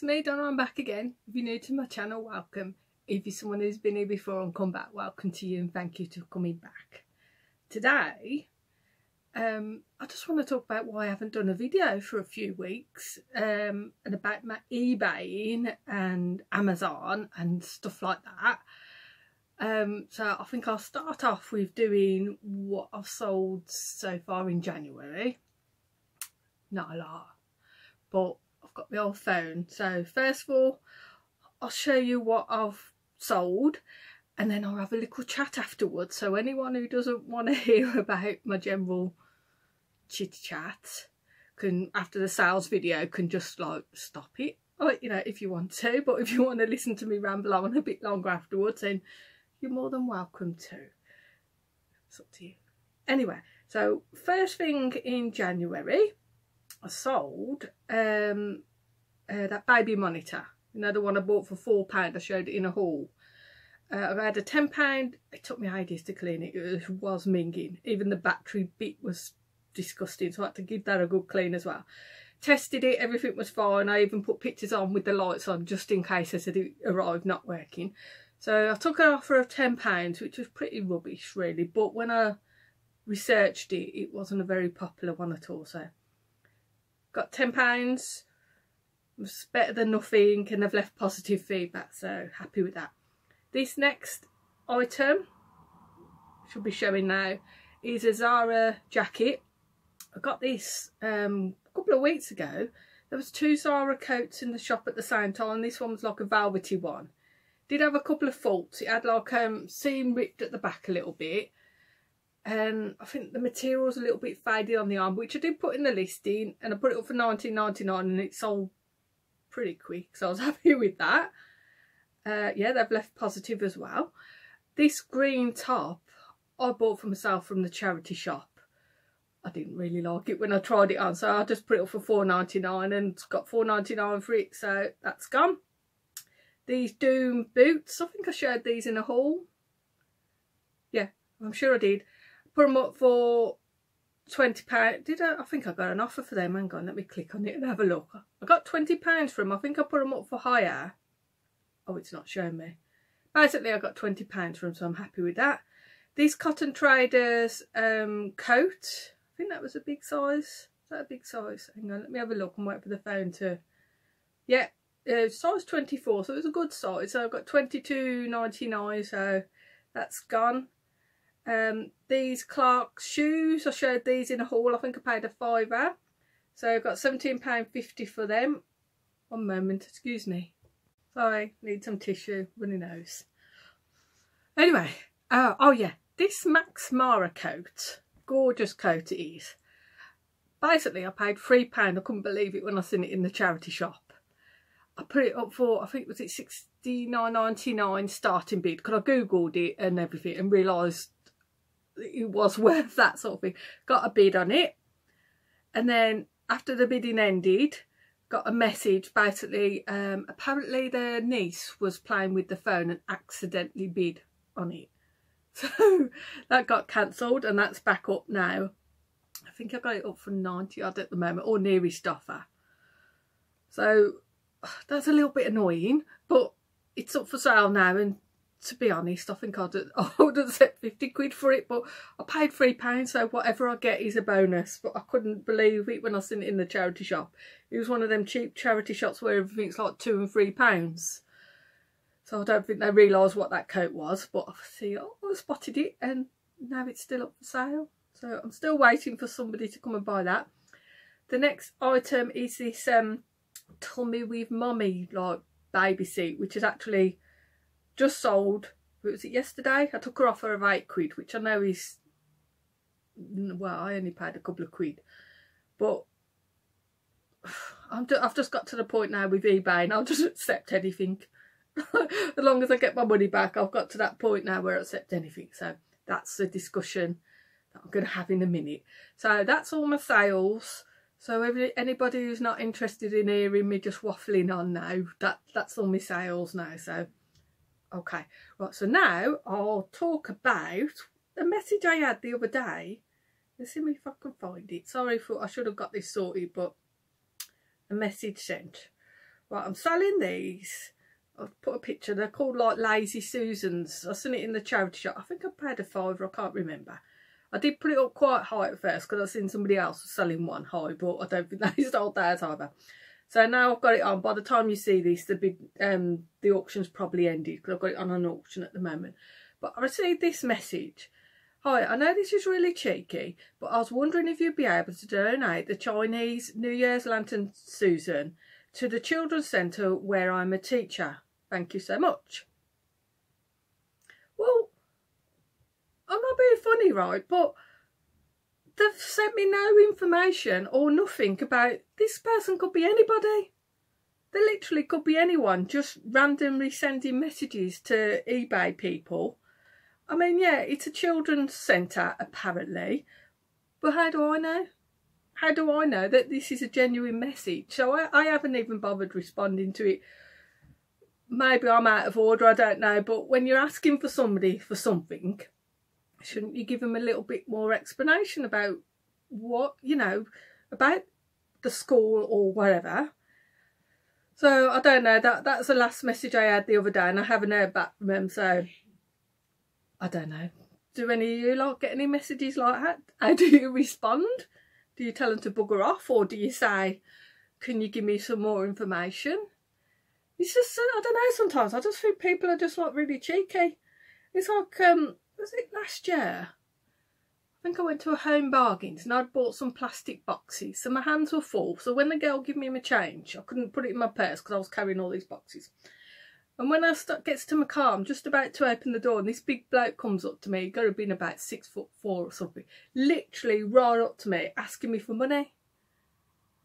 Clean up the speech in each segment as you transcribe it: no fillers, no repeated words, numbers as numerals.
me, Donna. I'm back again. If you're new to my channel, welcome. If you're someone who's been here before and come back, welcome to you and thank you for coming back. Today, I just want to talk about why I haven't done a video for a few weeks and about my eBaying and Amazon and stuff like that. So I think I'll start off with doing what I've sold so far in January. Not a lot, but I've got my old phone. So first of all, I'll show you what I've sold and then I'll have a little chat afterwards. So anyone who doesn't want to hear about my general chit chat can, after the sales video, can just like stop it, or, you know, if you want to. But if you want to listen to me ramble on a bit longer afterwards, then you're more than welcome to. It's up to you. Anyway, so first thing in January, I sold that baby monitor. You know, the one I bought for £4. I showed it in a haul. I had a £10. It took me ages to clean it. It was minging. Even the battery bit was disgusting, so I had to give that a good clean as well. Tested it, everything was fine. I even put pictures on with the lights on just in case I said it arrived not working. So I took an offer of £10, which was pretty rubbish really, but when I researched it, it wasn't a very popular one at all. So got £10, it was better than nothing, and I've left positive feedback, so happy with that. This next item, should be showing now, is a Zara jacket. I got this a couple of weeks ago. There was 2 Zara coats in the shop at the same time. This one was like a velvety one. Did have a couple of faults. It had like seam ripped at the back a little bit, and I think the material was a little bit faded on the arm, which I did put in the listing, and I put it up for £19.99 and it sold pretty quick, so I was happy with that. Yeah, they've left positive as well. This green top I bought for myself from the charity shop. I didn't really like it when I tried it on, so I just put it up for £4.99 and got £4.99 for it, so that's gone. These Doom boots, I think I showed these in a haul. Yeah, I'm sure I did. Put them up for £20. Did I? I think I got an offer for them. Hang on, let me click on it and have a look. I got £20 for them. I think I put them up for Hiya. Oh, it's not showing me. Basically, I got £20 for them, so I'm happy with that. This Cotton Traders coat, I think that was a big size. Is that a big size? Hang on, let me have a look and wait for the phone to... Yeah. Size 24, so it was a good size. So I've got £22.99, so that's gone. These Clark's shoes, I showed these in a haul. I think I paid a £5, so I've got £17.50 for them. One moment, excuse me. Sorry, need some tissue, runny nose. Anyway, oh yeah, this Max Mara coat, gorgeous coat it is. Basically, I paid £3. I couldn't believe it when I seen it in the charity shop. I put it up for, I think, was it $69.99 starting bid, because I googled it and everything and realised it was worth that sort of thing. Got a bid on it, and then after the bidding ended, got a message. Basically, apparently their niece was playing with the phone and accidentally bid on it, so that got cancelled and that's back up now. I think I got it up for 90 odd at the moment, or nearest offer. So that's a little bit annoying, but it's up for sale now, and to be honest, I think I would accept 50 quid for it, but I paid £3, so whatever I get is a bonus. But I couldn't believe it when I seen it in the charity shop. It was one of them cheap charity shops where everything's like £2 and £3. So I don't think they realised what that coat was, but obviously I spotted it and now it's still up for sale. So I'm still waiting for somebody to come and buy that. The next item is this Tummy with Mummy like baby seat, which is actually just sold. Was it yesterday? I took her offer of £8, which I know is, well, I only paid a couple of quid, but I've just got to the point now with eBay and I'll just accept anything. As long as I get my money back, I've got to that point now where I accept anything. So that's a discussion that I'm going to have in a minute. So that's all my sales. So anybody who's not interested in hearing me just waffling on now, that's all my sales now. So, okay. Right, so now I'll talk about the message I had the other day. Let's see if I can find it. Sorry, I should have got this sorted, but a message sent. Right, I'm selling these. I've put a picture. They're called like Lazy Susans. I've seen it in the charity shop. I think I paid a £5. I can't remember. I did put it up quite high at first because I've seen somebody else was selling one high, but I don't think they sold theirs either. So now I've got it on. By the time you see this, the auction's probably ended because I've got it on an auction at the moment. But I received this message. Hi, I know this is really cheeky, but I was wondering if you'd be able to donate the Chinese New Year's lantern Susan to the Children's Centre where I'm a teacher. Thank you so much. Well, I'm not being funny, right? But they've sent me no information or nothing about this person. Could be anybody. They literally could be anyone, just randomly sending messages to eBay people. I mean, yeah, it's a children's centre, apparently. But how do I know? How do I know that this is a genuine message? So I haven't even bothered responding to it. Maybe I'm out of order, I don't know. But when you're asking for somebody for something, shouldn't you give them a little bit more explanation about what, you know, about the school or whatever? So I don't know. That's the last message I had the other day, and I haven't heard back from them. So I don't know. Do any of you lot get any messages like that? How do you respond? Do you tell them to bugger off, or do you say, can you give me some more information? It's just, I don't know, sometimes I just think people are just like really cheeky. It's like, was it last year? I think I went to a Home Bargains and I'd bought some plastic boxes. So my hands were full. So when the girl gave me my change, I couldn't put it in my purse because I was carrying all these boxes. And when I gets to my car, I'm just about to open the door and this big bloke comes up to me. He's got to have been about 6'4" or something. Literally right up to me, asking me for money.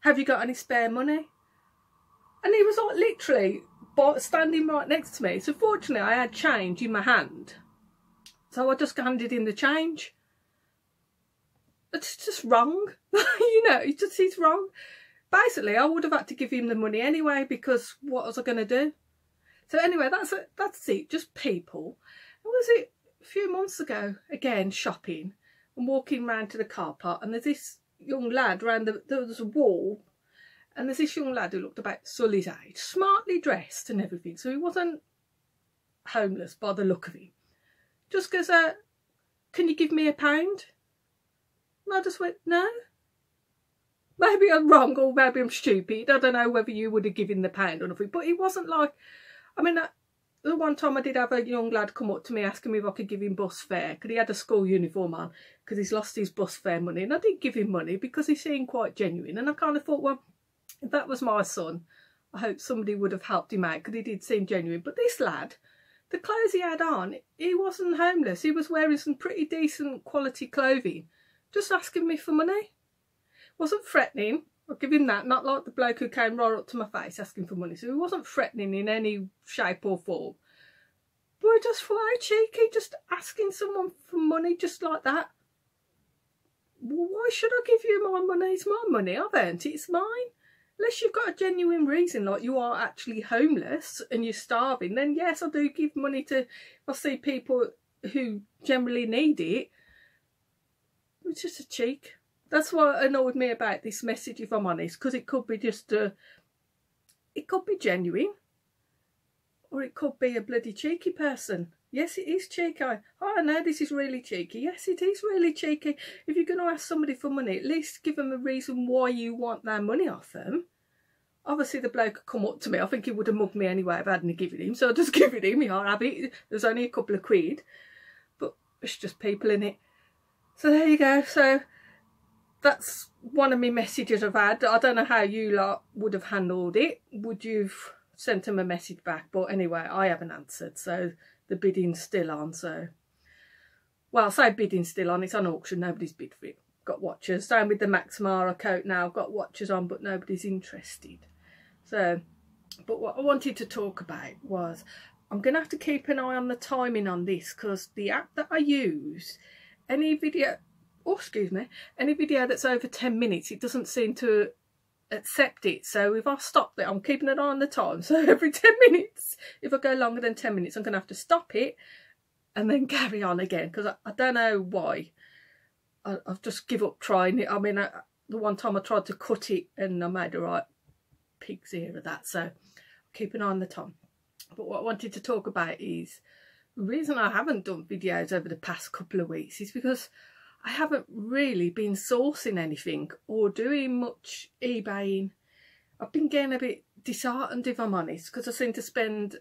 Have you got any spare money? And he was like literally standing right next to me. So fortunately I had change in my hand. So I just handed him the change. It's just wrong. You know, it's wrong. Basically, I would have had to give him the money anyway because what was I going to do? So anyway, that's it. Just people. And was it a few months ago, again, shopping and walking round to the car park, and there's this young lad around there was a wall, and there's this young lad who looked about Sully's age, smartly dressed and everything. So he wasn't homeless by the look of him. Just goes, can you give me £1? And I just went, no. Maybe I'm wrong or maybe I'm stupid. I don't know whether you would have given the £1 or nothing. But he wasn't like, I mean, the one time I did have a young lad come up to me asking me if I could give him bus fare because he had a school uniform on because he's lost his bus fare money. And I did give him money because he seemed quite genuine. And I kind of thought, well, if that was my son, I hope somebody would have helped him out because he did seem genuine. But this lad, the clothes he had on, he wasn't homeless. He was wearing some pretty decent quality clothing, just asking me for money. Wasn't threatening. I'll give him that. Not like the bloke who came right up to my face asking for money. So he wasn't threatening in any shape or form. But I just thought, how cheeky, just asking someone for money just like that. Well, why should I give you my money? It's my money. I've earned it. It's mine. Unless you've got a genuine reason, like you are actually homeless and you're starving, then yes, I do give money to, if I see people who generally need it. It's just a cheek. That's what annoyed me about this message, if I'm honest, because it could be just it could be genuine, or it could be a bloody cheeky person. Yes, it is cheeky. Oh, I know this is really cheeky. Yes, it is really cheeky. If you're going to ask somebody for money, at least give them a reason why you want their money off them. Obviously, the bloke could come up to me. I think he would have mugged me anyway if I hadn't given him. So I just give it him. I'll have it. There's only a couple of quid. But it's just people in it. So there you go. So that's one of my messages I've had. I don't know how you lot would have handled it. Would you have sent him a message back? But anyway, I haven't answered. So the bidding's still on. So, well, I say bidding's still on. It's on auction. Nobody's bid for it. Got watchers. Same with the Max Mara coat now. I've got watchers on, but nobody's interested. So, but what I wanted to talk about was I'm going to have to keep an eye on the timing on this because the app that I use, any video that's over 10 minutes, it doesn't seem to accept it. So if I stop it, I'm keeping an eye on the time. So every 10 minutes, if I go longer than 10 minutes, I'm going to have to stop it and then carry on again because I don't know why. I've just give up trying it. I mean, the one time I tried to cut it and I made a right pig's ear of that. So keep an eye on the time. But what I wanted to talk about is the reason I haven't done videos over the past couple of weeks is because I haven't really been sourcing anything or doing much eBaying. I've been getting a bit disheartened, if I'm honest, because I seem to spend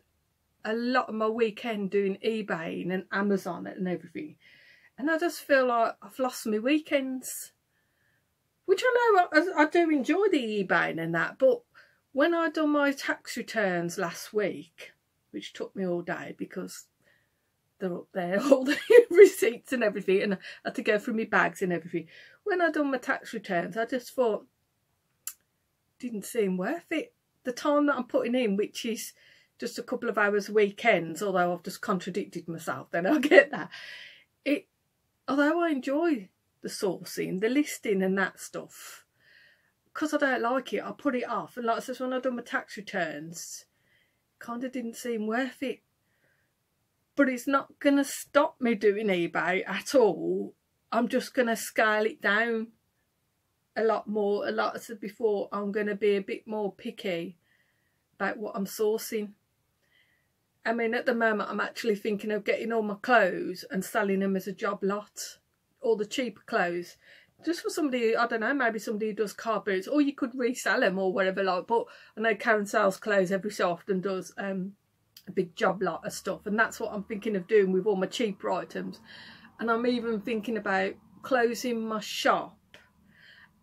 a lot of my weekend doing eBaying and Amazon and everything. And I just feel like I've lost my weekends. Which I know I do enjoy the eBaying and that, but when I done my tax returns last week, which took me all day because they're up there, all the receipts and everything, and I had to go through my bags and everything. When I done my tax returns, I just thought, didn't seem worth it. The time that I'm putting in, which is just a couple of hours weekends, although I've just contradicted myself, then I get that. Although I enjoy the sourcing, the listing and that stuff, because I don't like it, I put it off. And like I said, when I done my tax returns, kind of didn't seem worth it. But it's not going to stop me doing eBay at all. I'm just going to scale it down a lot more. Like I said before, I'm going to be a bit more picky about what I'm sourcing. I mean, at the moment, I'm actually thinking of getting all my clothes and selling them as a job lot. All the cheaper clothes. Just for somebody, I don't know, maybe somebody who does car boots. Or you could resell them or whatever. Like, but I know Karen sells clothes every so often, does a big job lot of stuff. And that's what I'm thinking of doing with all my cheaper items. And I'm even thinking about closing my shop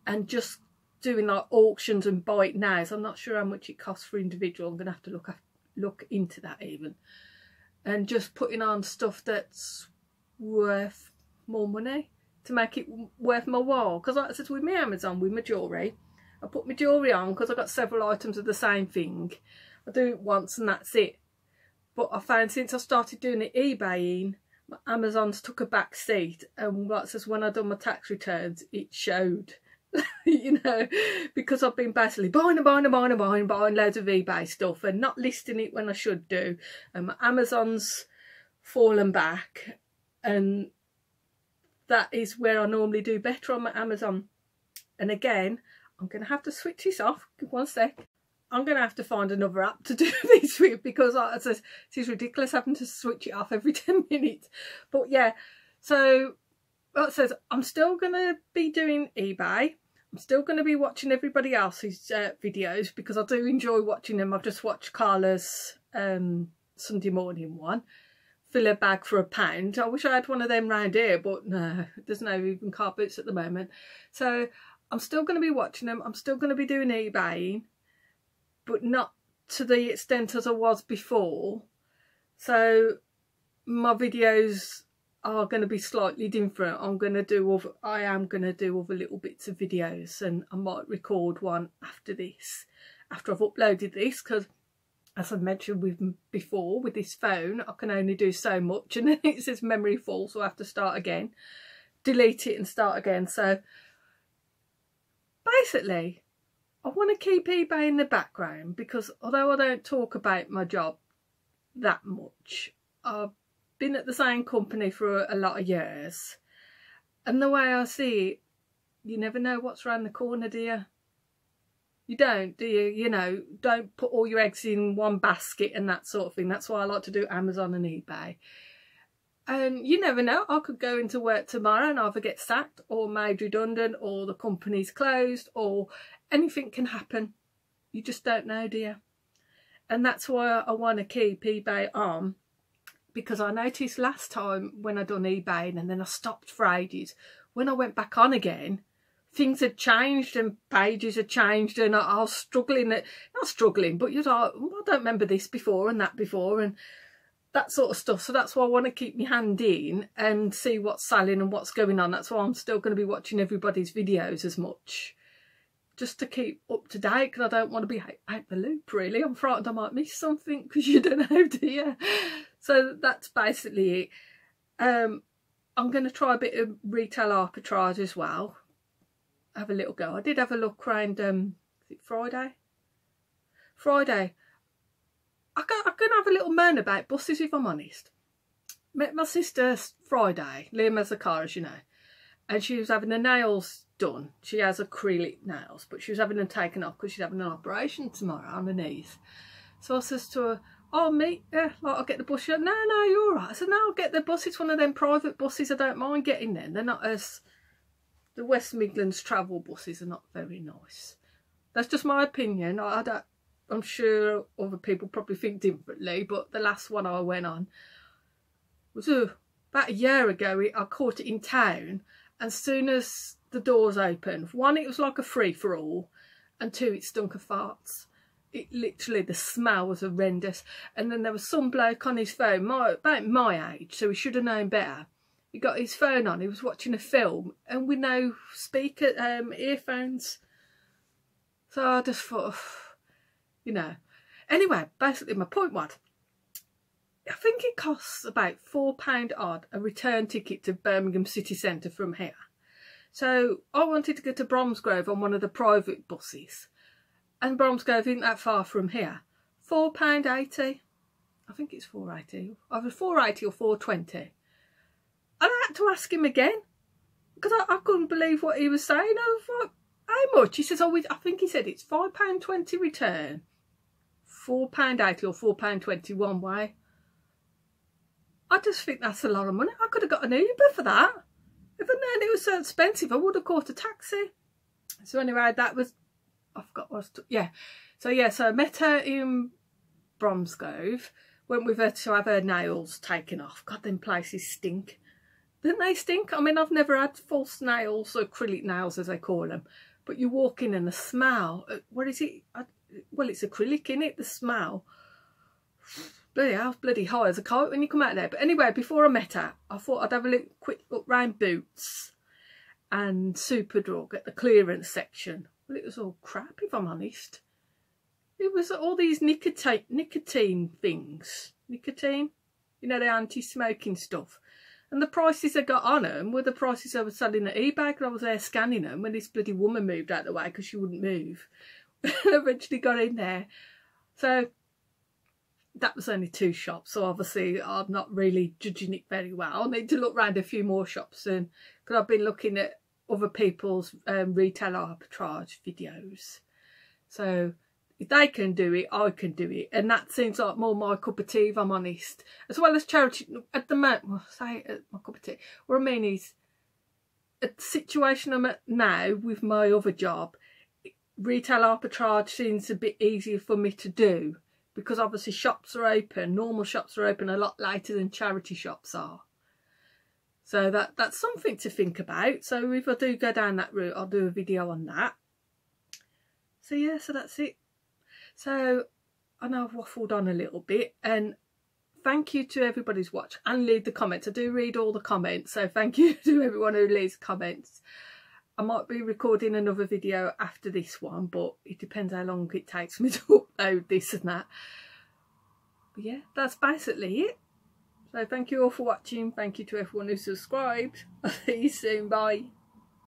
and just doing like auctions and buy it now. So I'm not sure how much it costs for individual. I'm going to have to look into that even, and just putting on stuff that's worth more money to make it worth my while. Because like I said, with my Amazon, with my jewellery, I put my jewellery on because I've got several items of the same thing. I do it once and that's it. But I found since I started doing the eBaying, my Amazon's took a back seat, and like I said, when I done my tax returns, it showed. You know, because I've been basically buying loads of eBay stuff and not listing it when I should do. And my Amazon's fallen back, and that is where I normally do better on my Amazon. And again, I'm going to have to switch this off. Give one sec. I'm going to have to find another app to do this with, because it is ridiculous having to switch it off every 10 minutes. But yeah, so well, it says I'm still going to be doing eBay. I'm still going to be watching everybody else's videos because I do enjoy watching them. I've just watched Carla's Sunday morning one. Fill a bag for £1. I wish I had one of them round here, but no, there's no even car boots at the moment. So I'm still going to be watching them. I'm still going to be doing eBaying, but not to the extent as I was before. So my videos are going to be slightly different. I am going to do other little bits of videos, and I might record one after this, after I've uploaded this, because as I mentioned before with this phone, I can only do so much, and then it says memory full, so I have to start again, delete it and start again. So basically I want to keep eBay in the background, because although I don't talk about my job that much, I've been at the same company for a lot of years, and the way I see it, you never know what's around the corner, do you? You don't, do you? You know, don't put all your eggs in one basket and that sort of thing. That's why I like to do Amazon and eBay. And you never know, I could go into work tomorrow and either get sacked or made redundant, or the company's closed, or anything can happen. You just don't know, do you? And that's why I want to keep eBay on, because I noticed last time when I done eBay and then I stopped for ages, when I went back on again, things had changed and pages had changed, and I was struggling, not struggling, but you're like, oh, I don't remember this before and that before and that sort of stuff. So that's why I want to keep my hand in and see what's selling and what's going on. That's why I'm still going to be watching everybody's videos as much, just to keep up to date, because I don't want to be out the loop, really. I'm frightened I might miss something, because you don't know, do you? So that's basically it. I'm going to try a bit of retail arbitrage as well. Have a little go. I did have a look around, is it Friday? I'm going to have a little moan about buses, if I'm honest. Met my sister Friday. Liam has a car, as you know. And she was having her nails done. She has acrylic nails, but she was having them taken off because she's having an operation tomorrow on her knees. So I says to her, oh, me, yeah, like I'll get the bus. She said, no, you're all right. I said, no, I'll get the bus. It's one of them private buses. I don't mind getting there. They're not as, the West Midlands travel buses are not very nice. That's just my opinion. I'm sure other people probably think differently, but the last one I went on was about a year ago. I caught it in town, and as soon as the doors opened, one, it was like a free-for-all, and two, it stunk of farts. It literally, the smell was horrendous. And then there was some bloke on his phone, about my age, so he should have known better. He got his phone on, he was watching a film, and with no speaker, earphones. So I just thought, you know. Anyway, basically my point was, I think it costs about £4 odd a return ticket to Birmingham city centre from here. So I wanted to go to Bromsgrove on one of the private buses. And Bromsgrove isn't that far from here. £4.80. I think it's £4.80. Either £4.80 or £4.20. And I had to ask him again, because I couldn't believe what he was saying. I was like, how much? He says, oh, I think he said it's £5.20 return, £4.80 or £4.20 one way. I just think that's a lot of money. I could have got an Uber for that. If I'd known it was so expensive, I would have caught a taxi. So anyway, that was, I forgot what I was, So I met her in Bromsgrove, went with her to have her nails taken off. God, them places stink. Didn't they stink? I mean, I've never had false nails, or acrylic nails as they call them. But you walk in and the smell, what is it? Well, it's acrylic, innit? The smell. Bloody hell, bloody high as a kite when you come out there. But anyway, before I met her, I thought I'd have a quick look round Boots and Superdrug at the clearance section. Well, it was all crap, if I'm honest. It was all these nicotine things. Nicotine? You know, the anti-smoking stuff. And the prices I got on them were the prices I was selling at eBay, because I was there scanning them when this bloody woman moved out of the way because she wouldn't move. I eventually got in there. So that was only 2 shops, so obviously I'm not really judging it very well. I need to look around a few more shops soon, because I've been looking at other people's retail arbitrage videos. So if they can do it, I can do it. And that seems like more my cup of tea, if I'm honest. As well as charity, at the moment, well, say my cup of tea. What I mean is, at the situation I'm at now with my other job, retail arbitrage seems a bit easier for me to do, because obviously shops are open, normal shops are open a lot later than charity shops are. So that's something to think about. So if I do go down that route, I'll do a video on that. So yeah, so that's it. So I know I've waffled on a little bit, and thank you to everybody who's watched and leave the comments. I do read all the comments, so thank you to everyone who leaves comments. I might be recording another video after this one, but it depends how long it takes me to upload this and that. But yeah, that's basically it. So thank you all for watching. Thank you to everyone who subscribed. I'll see you soon. Bye.